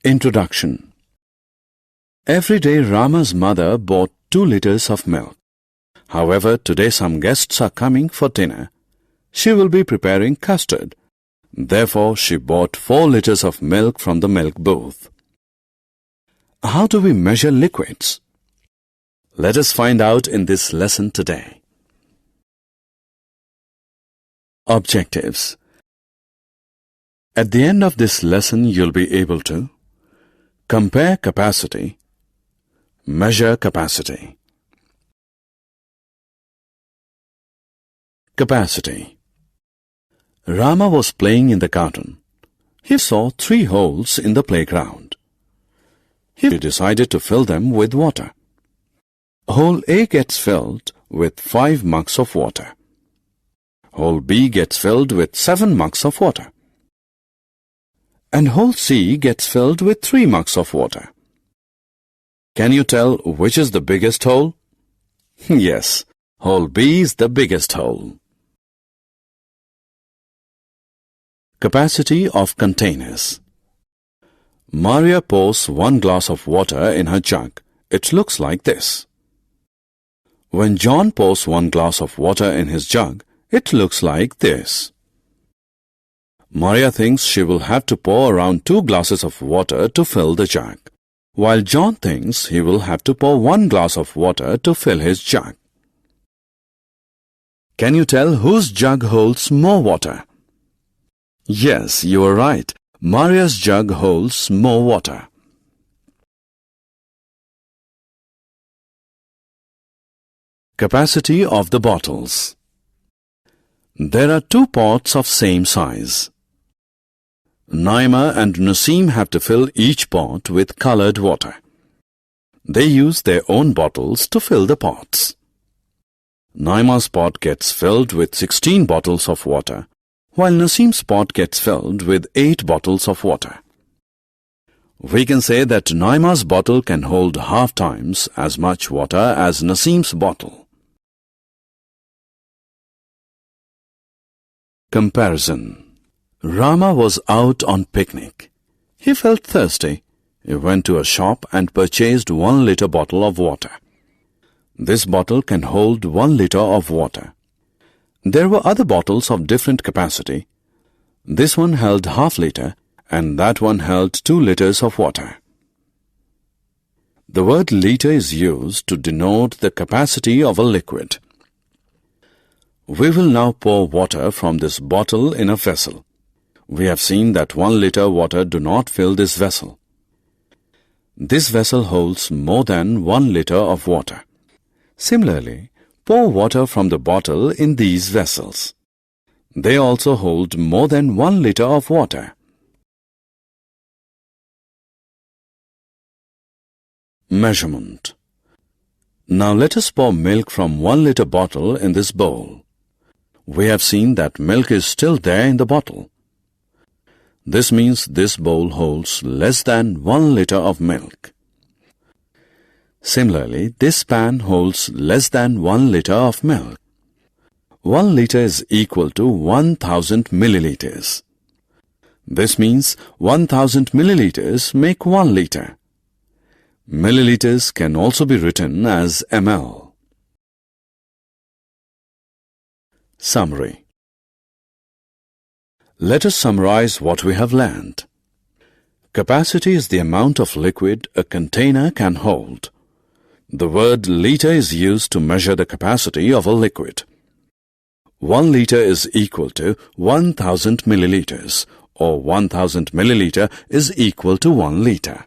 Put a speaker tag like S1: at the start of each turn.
S1: Introduction. Every day Rama's mother bought 2 liters of milk. However, today some guests are coming for dinner. She will be preparing custard. Therefore, she bought 4 liters of milk from the milk booth. How do we measure liquids? Let us find out in this lesson today. Objectives. At the end of this lesson, you'll be able to compare capacity, measure capacity. Capacity. Rama was playing in the garden. He saw 3 holes in the playground. He decided to fill them with water. Hole A gets filled with 5 mugs of water. Hole B gets filled with 7 mugs of water. And hole C gets filled with 3 mugs of water. Can you tell which is the biggest hole? Yes, hole B is the biggest hole. Capacity of containers. Maria pours 1 glass of water in her jug. It looks like this. When John pours 1 glass of water in his jug, it looks like this. Maria thinks she will have to pour around 2 glasses of water to fill the jug, while John thinks he will have to pour 1 glass of water to fill his jug. Can you tell whose jug holds more water? Yes, you are right. Maria's jug holds more water. Capacity of the bottles. There are 2 pots of same size. Naima and Naseem have to fill each pot with colored water. They use their own bottles to fill the pots. Naima's pot gets filled with 16 bottles of water, while Naseem's pot gets filled with 8 bottles of water. We can say that Naima's bottle can hold half times as much water as Naseem's bottle. Comparison. Rama was out on picnic. He felt thirsty. He went to a shop and purchased 1 liter bottle of water. This bottle can hold 1 liter of water. There were other bottles of different capacity. This one held half liter and that one held 2 liters of water. The word liter is used to denote the capacity of a liquid. We will now pour water from this bottle in a vessel. We have seen that 1 liter water do not fill this vessel. This vessel holds more than 1 liter of water. Similarly, pour water from the bottle in these vessels. They also hold more than 1 liter of water. Measurement. Now let us pour milk from 1 liter bottle in this bowl. We have seen that milk is still there in the bottle. This means this bowl holds less than 1 liter of milk. Similarly, this pan holds less than 1 liter of milk. 1 liter is equal to 1000 milliliters. This means 1000 milliliters make 1 liter. Milliliters can also be written as ml. Summary. Let us summarize what we have learned. Capacity is the amount of liquid a container can hold. The word liter is used to measure the capacity of a liquid. 1 liter is equal to 1000 milliliters, or 1000 milliliter is equal to 1 liter.